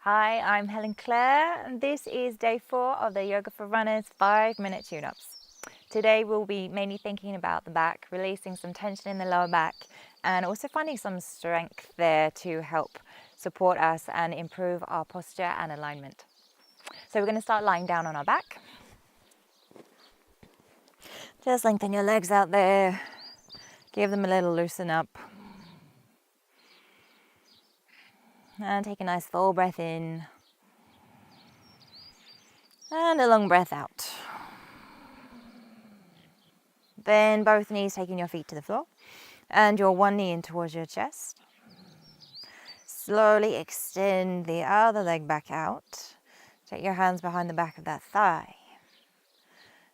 Hi, I'm Helen Clare, and this is day 4 of the Yoga for Runners 5-minute tune-ups. Today we'll be mainly thinking about the back, releasing some tension in the lower back, and also finding some strength there to help support us and improve our posture and alignment. So we're going to start lying down on our back. Just lengthen your legs out there, give them a little loosen up. And take a nice full breath in. And a long breath out. Bend both knees, taking your feet to the floor. And your one knee in towards your chest. Slowly extend the other leg back out. Take your hands behind the back of that thigh.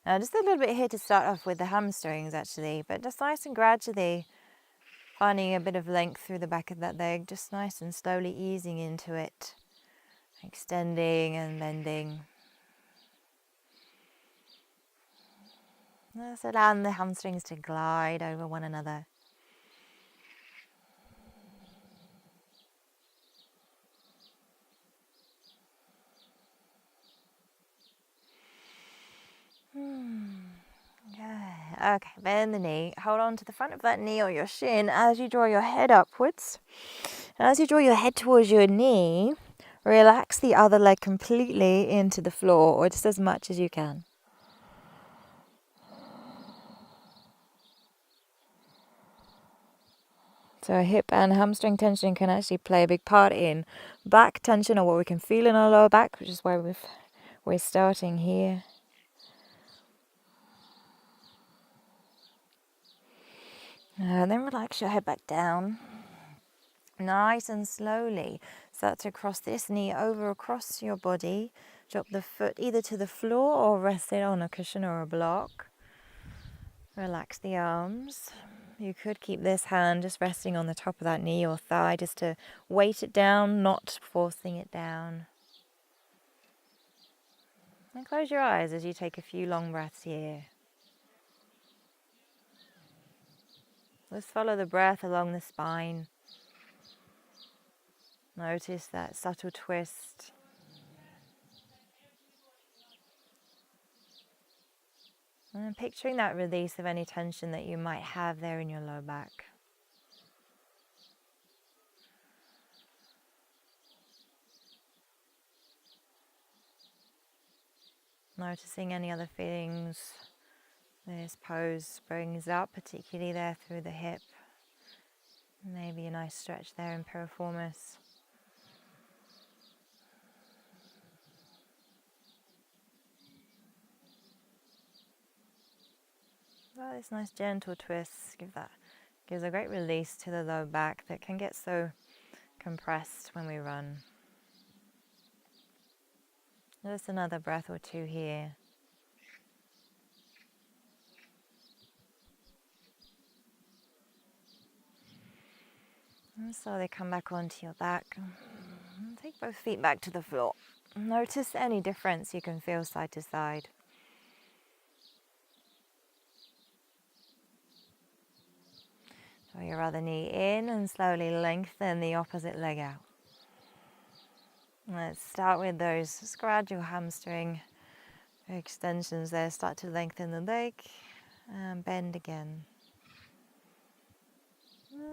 Now just a little bit here to start off with the hamstrings actually, but just nice and gradually finding a bit of length through the back of that leg, just nice and slowly easing into it. Extending and bending. Just allowing the hamstrings to glide over one another. Okay, bend the knee. Hold on to the front of that knee or your shin as you draw your head upwards. And as you draw your head towards your knee, relax the other leg completely into the floor, or just as much as you can. So hip and hamstring tension can actually play a big part in back tension, or what we can feel in our lower back, which is where we're starting here. And then relax your head back down. Nice and slowly start to cross this knee over across your body. Drop the foot either to the floor or rest it on a cushion or a block. Relax the arms. You could keep this hand just resting on the top of that knee or thigh just to weight it down, not forcing it down. And close your eyes as you take a few long breaths here. Let's follow the breath along the spine. Notice that subtle twist. And picturing that release of any tension that you might have there in your lower back. Noticing any other feelings this pose brings up, particularly there through the hip. Maybe a nice stretch there in piriformis. Well, this nice gentle twist gives a great release to the lower back that can get so compressed when we run. Just another breath or two here. And slowly come back onto your back. Take both feet back to the floor. Notice any difference you can feel side to side. Draw your other knee in and slowly lengthen the opposite leg out. Let's start with those just gradual hamstring extensions there. Start to lengthen the leg and bend again.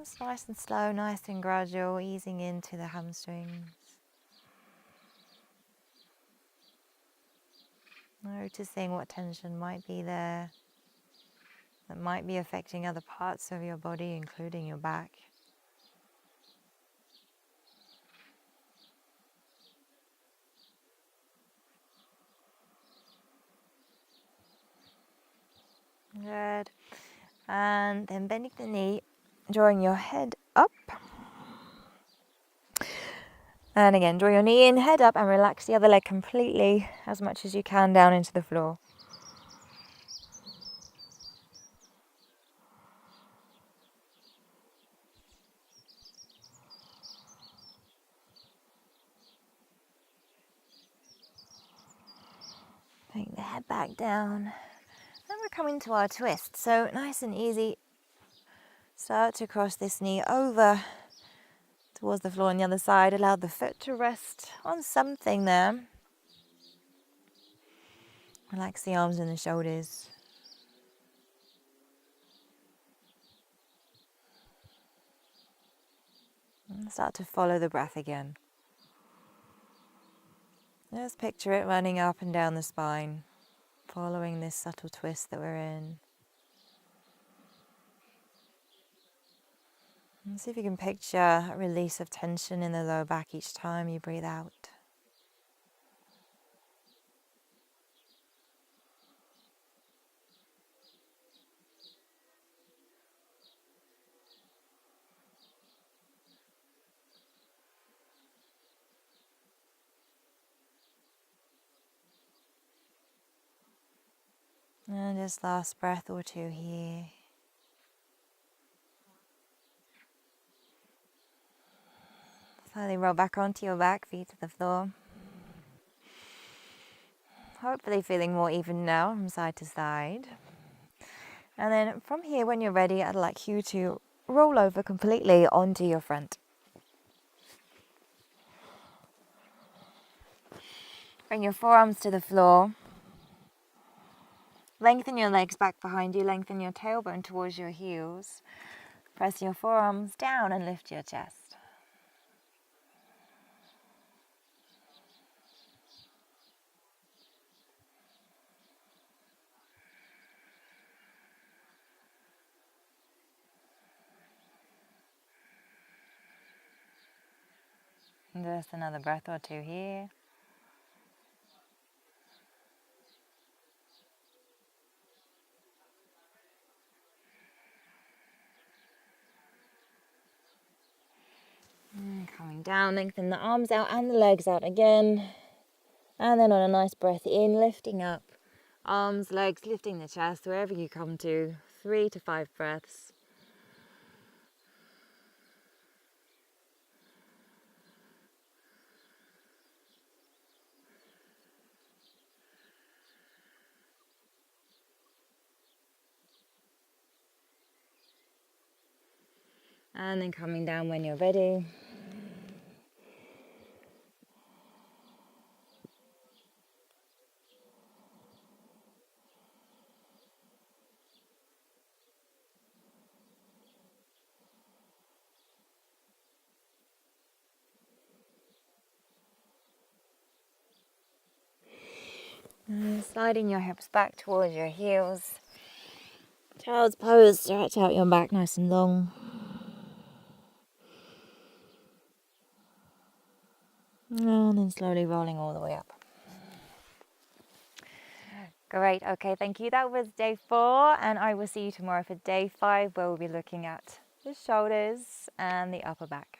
It's nice and slow, nice and gradual, easing into the hamstrings. Noticing what tension might be there that might be affecting other parts of your body, including your back. Good. And then bending the knee, drawing your head up. And again, draw your knee in, head up, and relax the other leg completely, as much as you can, down into the floor. Bring the head back down. And we're coming to our twist. So nice and easy. Start to cross this knee over towards the floor on the other side. Allow the foot to rest on something there. Relax the arms and the shoulders. And start to follow the breath again. Just picture it running up and down the spine, following this subtle twist that we're in. And see if you can picture a release of tension in the lower back each time you breathe out. And just last breath or two here. Slowly roll back onto your back, feet to the floor. Hopefully feeling more even now from side to side. And then from here, when you're ready, I'd like you to roll over completely onto your front. Bring your forearms to the floor. Lengthen your legs back behind you, lengthen your tailbone towards your heels. Press your forearms down and lift your chest. And just another breath or two here. And coming down, lengthen the arms out and the legs out again. And then on a nice breath in, lifting up. Arms, legs, lifting the chest, wherever you come to. 3 to 5 breaths. And then coming down when you're ready. And sliding your hips back towards your heels. Child's pose, stretch out your back nice and long. And then slowly rolling all the way up. Great, okay, thank you. That was day 4, and I will see you tomorrow for day 5, where we'll be looking at the shoulders and the upper back.